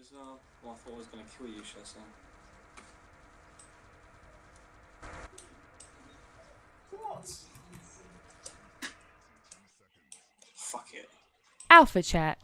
as well. Well, I thought I was going to kill you, should I say? What? Fuck it. Alpha Chat.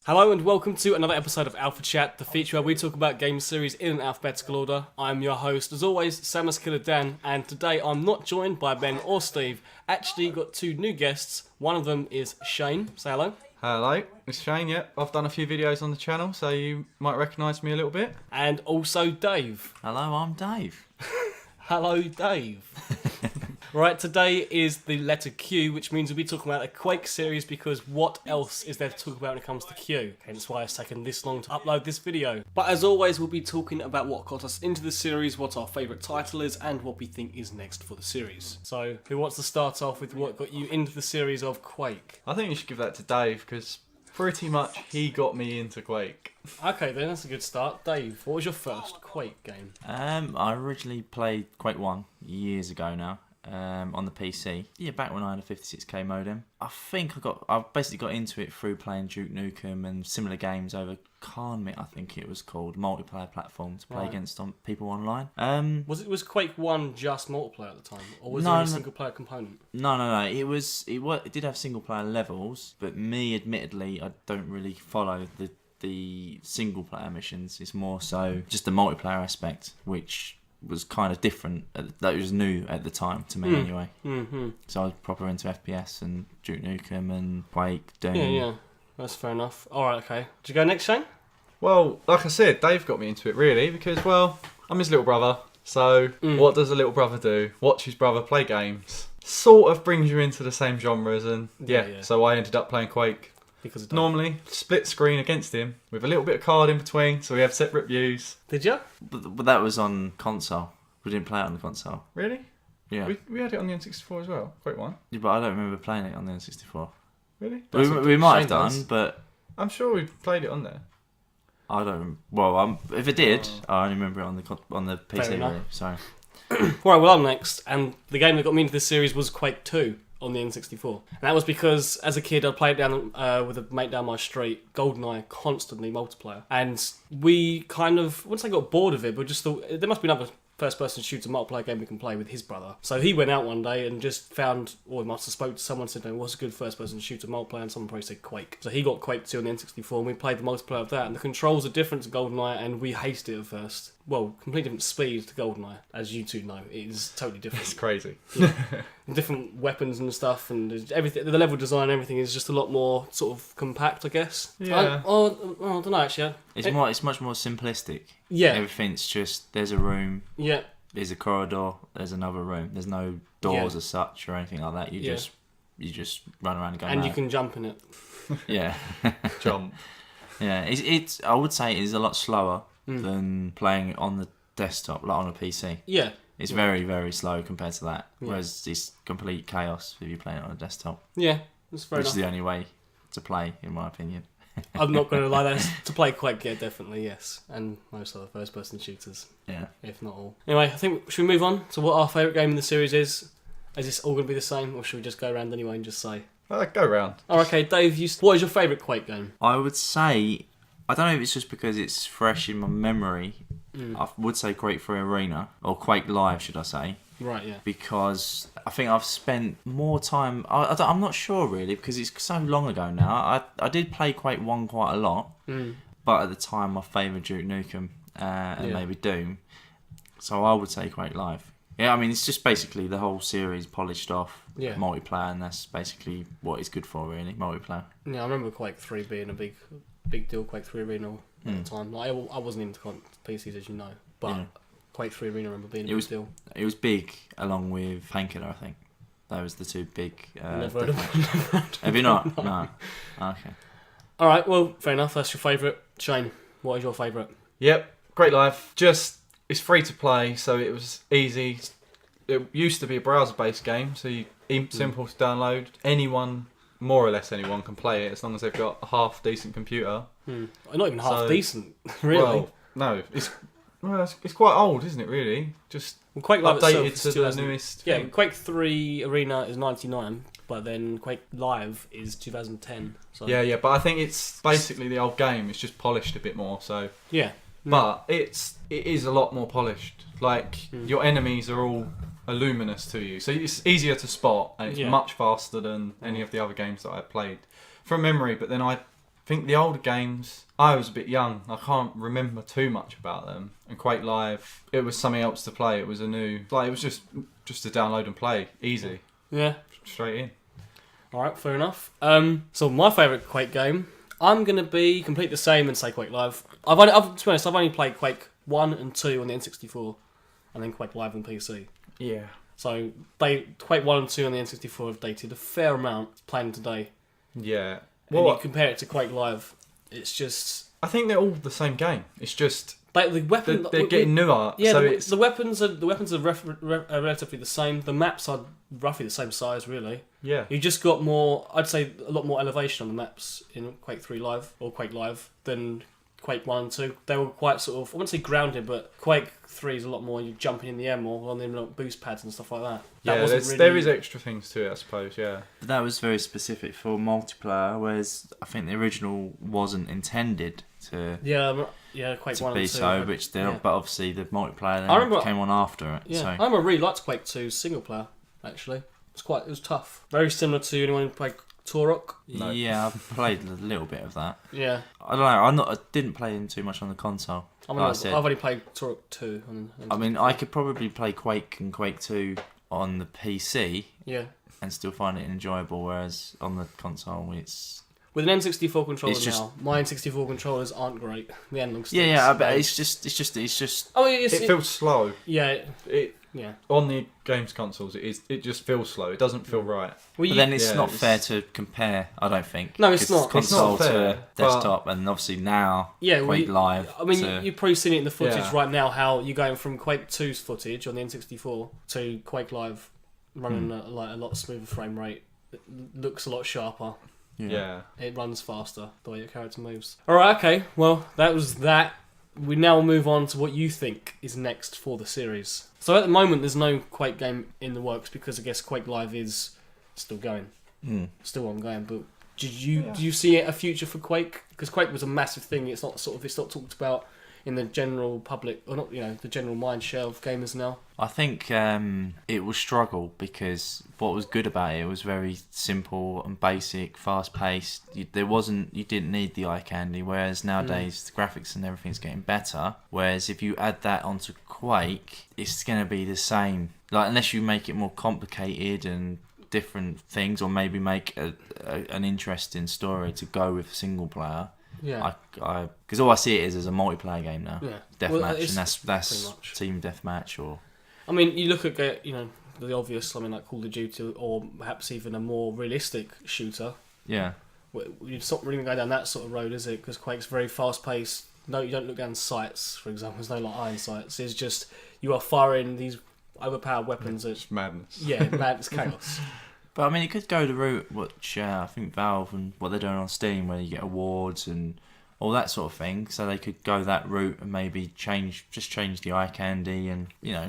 Hello and welcome to another episode of Alpha Chat, the feature where we talk about game series in an alphabetical order. I'm your host, as always, ShaneTheCoe Dan, and today I'm not joined by Ben or Steve. Actually, got two new guests. One of them is Shane. Say hello. Hello, it's Shane, yep. I've done a few videos on the channel, so you might recognise me a little bit. And also Dave. Hello, I'm Dave. Hello, Dave. Right, today is the letter Q, which means we'll be talking about a Quake series because what else is there to talk about when it comes to Q? Hence why it's taken this long to upload this video. But as always, we'll be talking about what got us into the series, what our favourite title is, and what we think is next for the series. So, who wants to start off with what got you into the series of Quake? I think you should give that to Dave, because pretty much he got me into Quake. Okay then, that's a good start. Dave, what was your first Quake game? I originally played Quake 1 years ago now. On the PC. Yeah, back when I had a 56k modem. I basically got into it through playing Duke Nukem and similar games over Carnmit, I think it was called, multiplayer platform to play against people online. Was Quake 1 just multiplayer at the time, or was there any single player component? No. It did have single player levels, but me, admittedly, I don't really follow the single player missions. It's more so just the multiplayer aspect, which was kind of different. That was new at the time to me anyway. Mm-hmm. So I was proper into FPS and Duke Nukem and Quake, Doom. Yeah, that's fair enough. Alright, okay. Did you go next, Shane? Well, like I said, Dave got me into it really, because, well, I'm his little brother. So what does a little brother do? Watch his brother play games. Sort of brings you into the same genres, and yeah. So I ended up playing Quake. Because normally, split screen against him, with a little bit of card in between, so we have separate views. Did you? But that was on console. We didn't play it on the console. Really? Yeah. We had it on the N64 as well. Quake 1. Yeah, but I don't remember playing it on the N64. Really? We might have done, but I'm sure we played it on there. I don't. Well, if it did, I only remember it on the PC. Really, sorry. Right, well, I'm next, and the game that got me into this series was Quake 2 on the N64. And that was because, as a kid, I played down with a mate down my street, GoldenEye, constantly multiplayer. And we kind of, once I got bored of it, but just thought, there must be another first-person shooter multiplayer game we can play with his brother. So he went out one day and just found, or he must have spoke to someone and said, no, what's a good first-person shooter multiplayer? And someone probably said Quake. So he got Quake 2 on the N64 and we played the multiplayer of that. And the controls are different to GoldenEye and we hated it at first. Well, completely different speed to GoldenEye, as you two know. It is totally different. It's crazy. Yeah. Different weapons and stuff, and everything. The level design and everything is just a lot more sort of compact, I guess. Yeah. I don't know, actually. It's much more simplistic. Yeah. Everything's just, there's a room. Yeah. There's a corridor. There's another room. There's no doors as such or anything like that. You just run around and go. And you can jump in it. Yeah. Jump. Yeah. It's. I would say it is a lot slower than playing it on the desktop, like on a PC. Yeah. It's very, very slow compared to that. Whereas it's complete chaos if you're playing it on a desktop. Yeah, that's fair enough. Which is the only way to play, in my opinion. I'm not going to lie, to play Quake, yeah, definitely, yes. And most other first-person shooters. Yeah. If not all. Anyway, I think, should we move on to what our favourite game in the series is? Is this all going to be the same, or should we just go around anyway and just say? Go round. Oh, okay, Dave, what is your favourite Quake game? I would say, I don't know if it's just because it's fresh in my memory, I would say Quake 3 Arena, or Quake Live, should I say. Right, yeah. Because I think I've spent more time... I'm not sure, really, because it's so long ago now. I did play Quake 1 quite a lot, but at the time I favoured Duke Nukem and maybe Doom. So I would say Quake Live. Yeah, I mean, it's just basically the whole series polished off, multiplayer, and that's basically what it's good for, really, multiplayer. Yeah, I remember Quake 3 being a big deal, Quake 3 Arena at the time. Like, I wasn't into PCs, as you know, but Quake 3 Arena I remember being a big deal. It was big, along with Painkiller, I think. That was the two big... Never heard of it. Have you not? No. Okay. Alright, well, fair enough. That's your favourite. Shane, what is your favourite? Yep, Great Life. It's free to play, so it was easy. It used to be a browser-based game, so simple to download. More or less anyone can play it, as long as they've got a half-decent computer. Not even half-decent, really. Well, no, it's quite old, isn't it, really? Just Quake Live updated itself to the newest Yeah, thing. Quake 3 Arena is 99, but then Quake Live is 2010. So Yeah, but I think it's basically the old game. It's just polished a bit more. So, yeah. but it is a lot more polished. Like your enemies are all luminous to you, so it's easier to spot, and it's much faster than any of the other games that I played from memory. But then I think the older games, I was a bit young. I can't remember too much about them. And Quake Live, it was something else to play. It was it was just to download and play, easy. Yeah. Straight in. All right, fair enough. So my favourite Quake game, I'm gonna be completely the same and say Quake Live. To be honest, I've only played Quake 1 and 2 on the N64, and then Quake Live on PC. Yeah. So Quake 1 and 2 on the N64 have dated a fair amount playing today. Yeah. When you compare it to Quake Live, it's just... I think they're all the same game. It's just the weapon, they're getting newer. Yeah, so the weapons are relatively the same. The maps are roughly the same size, really. Yeah. You just got more, I'd say, a lot more elevation on the maps in Quake 3 Live or Quake Live than Quake 1 and 2. They were quite sort of, I wouldn't say grounded, but Quake 3 is a lot more, you're jumping in the air more on them like boost pads and stuff like that. There is extra things to it, I suppose, yeah. But that was very specific for multiplayer, whereas I think the original wasn't intended to Quake to 1 be and 2. so, but obviously the multiplayer then came on after it. Yeah, So. I remember I really liked Quake 2's single player, actually. It was tough. Very similar to anyone who played Turok. No. Yeah, I played a little bit of that. Yeah. I don't know. I didn't play him too much on the console. I've only played Turok 2. I mean, I could probably play Quake and Quake 2 on the PC. Yeah. And still find it enjoyable, whereas on the console it's... With an N64 controller now, my N64 controllers aren't great. The analog sticks. Yeah, but it's just. Oh, it feels slow. Yeah. Yeah. On the games consoles, it just feels slow. It doesn't feel right. But then it's not fair to compare, I don't think. No, it's not. Console it's not fair, to desktop, and obviously now Quake Live. I mean, you've probably seen it in the footage right now, how you're going from Quake 2's footage on the N64 to Quake Live running a lot smoother frame rate. It looks a lot sharper. Yeah. It runs faster, the way your character moves. Alright, okay. Well, that was that. We now move on to what you think is next for the series. So at the moment, there's no Quake game in the works because I guess Quake Live is still going. Still ongoing, but do you see a future for Quake? Because Quake was a massive thing. It's not talked about in the general public, or not, the general mind share of gamers now. I think it will struggle because what was good about it was very simple and basic, fast paced. You didn't need the eye candy, whereas nowadays the graphics and everything's getting better. Whereas if you add that onto Quake, it's going to be the same. Like, unless you make it more complicated and different things, or maybe make an interesting story to go with single player. Yeah, because all I see it is as a multiplayer game now. Yeah, Deathmatch, and that's team deathmatch, or... I mean, you look at the obvious. I mean, like Call of Duty, or perhaps even a more realistic shooter. Yeah, it's not really going down that sort of road, is it? Because Quake's very fast paced. No, you don't look down sights, for example. There's no like iron sights. It's just you are firing these overpowered weapons. It's madness. Yeah, madness, chaos. But I mean, it could go the route which I think Valve and what they're doing on Steam, where you get awards and all that sort of thing. So they could go that route and maybe change the eye candy and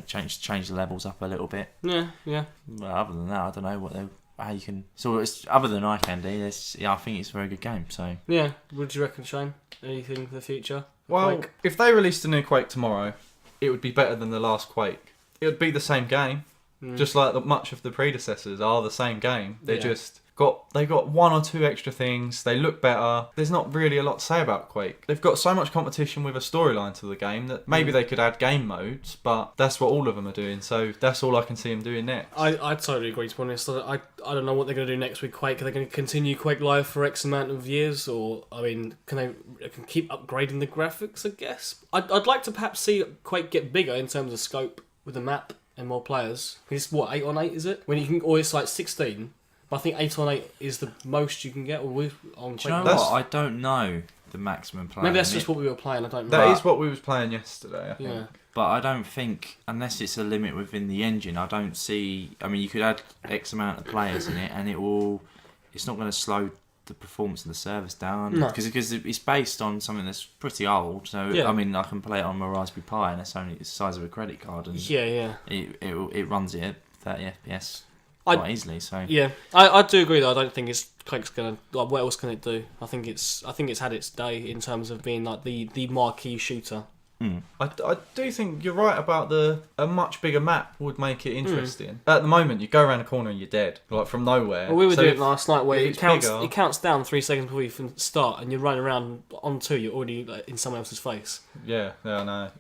change the levels up a little bit. Yeah. Well, other than that, I don't know how you can. So it's other than eye candy. I think it's a very good game. So yeah, what do you reckon, Shane? Anything for the future? Well, Quake? if they released a new Quake tomorrow, it would be better than the last Quake. It would be the same game. Just like much of the predecessors are the same game. They got one or two extra things. They look better. There's not really a lot to say about Quake. They've got so much competition with a storyline to the game that maybe they could add game modes, but that's what all of them are doing. So that's all I can see them doing next. I totally agree, to be honest. I don't know what they're going to do next with Quake. Are they going to continue Quake Live for X amount of years? Or, I mean, can they keep upgrading the graphics, I guess? I'd like to perhaps see Quake get bigger in terms of scope with the map and more players. It's 8 on 8, is it? Or it's like 16. But I think 8 on 8 is the most you can get on Quake. Do you know what? I don't know the maximum player. Maybe that's just what we were playing. I don't know. That is what we was playing yesterday, I think. Yeah. But I don't think, unless it's a limit within the engine, I don't see... I mean, you could add X amount of players in it and it's not going to slow the performance of the service down. No. Because it's based on something that's pretty old. So, Yeah. I mean, I can play it on my Raspberry Pi and it's only the size of a credit card. And Yeah. it runs it at 30 FPS. quite easily. So yeah, I do agree though. I don't think Quake's gonna like. What else can it do? I think it's had its day in terms of being like the marquee shooter. I do think you're right about a much bigger map would make it interesting. At the moment, you go around the corner and you're dead, like from nowhere. Well, we were doing it last night where it counts down 3 seconds before you can start, and you're running around on 2, you're already like, in someone else's face. Yeah, no.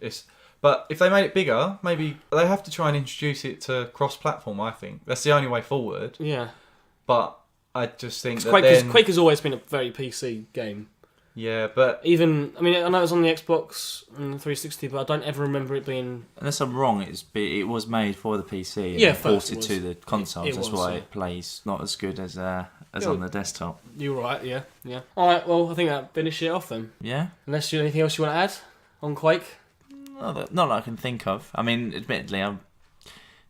But if they made it bigger, maybe they have to try and introduce it to cross-platform. I think that's the only way forward. Yeah, but I just think that Quake has always been a very PC game. Yeah, but even I know it was on the Xbox and the 360, but I don't ever remember it being. Unless I'm wrong, it was made for the PC and Yeah, ported to the consoles. That's why yeah. it plays not as good as on the desktop. You're right, yeah. All right, well, I think that finished it off then. Yeah. Unless you anything else you want to add on Quake? Not that I can think of. I mean, admittedly, I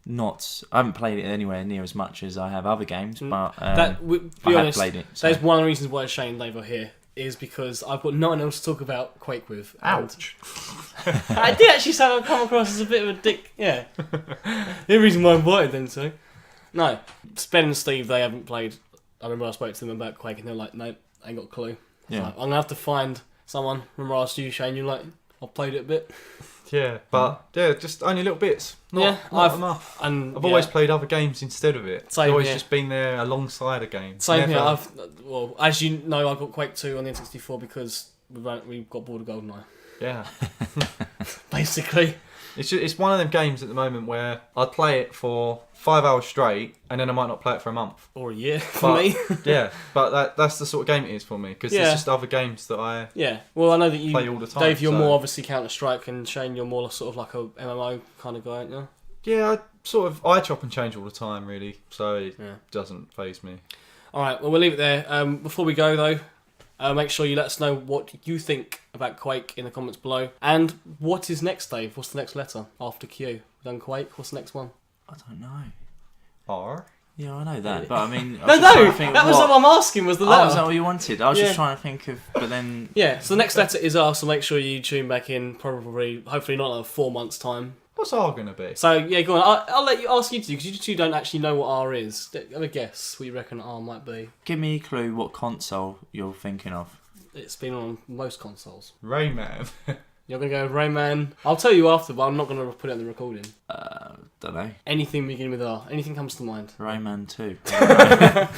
haven't played it anywhere near as much as I have other games, but I have played it. So. That's one of the reasons why Shane and Dave are here. Is because I've got no one else to talk about Quake with. Ouch. I did actually say I'd come across as a bit of a dick. Yeah. The reason why I invited them to. No. Ben and Steve, they haven't played. I remember I spoke to them about Quake and they're like, nope, I ain't got a clue. Yeah. Like, I'm going to have to find someone. Remember I asked you, Shane, you're like, I've played it a bit. Yeah, but just only little bits. Not enough. And I've always played other games instead of it. Same I've always here. just been there alongside a game. Same here. As you know, I got Quake 2 on the N64 because we got bored of GoldenEye. Yeah. Basically. It's one of them games at the moment where I'd play it for 5 hours straight and then I might not play it for a month. Or a year for me. Yeah, but that's the sort of game it is for me because there's just other games that I well, I know that you play all the time. Dave, you're more obviously Counter-Strike, and Shane, you're more sort of like a MMO kind of guy, aren't you? Yeah, I chop and change all the time really, so it doesn't faze me. Alright, well we'll leave it there. Before we go though, make sure you let us know what you think about Quake in the comments below. And what is next, Dave? What's the next letter after Q? We've done Quake, what's the next one? I don't know. R? Yeah, I know that, but I mean... No, that was what I'm asking, was the letter. Oh, is that what you wanted? I was just trying to think of, but then... Yeah, so the next letter is R, so make sure you tune back in, hopefully not in 4 months' time. What's R going to be? So, yeah, go on. I'll let you ask you to, because you two don't actually know what R is. Have a guess what you reckon R might be. Give me a clue what console you're thinking of. It's been on most consoles. Rayman. You're going to go Rayman. I'll tell you after, but I'm not going to put it on the recording. Don't know. Anything beginning with R. Anything comes to mind. Rayman 2.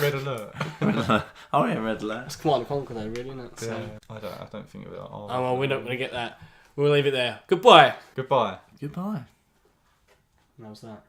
Red Alert. Oh yeah, Red Alert. It's Command & Conquer though, really, isn't it? Yeah, So. I don't think of it. Oh, well, we're not going to get that. We'll leave it there. Goodbye. Goodbye. Goodbye. How's that?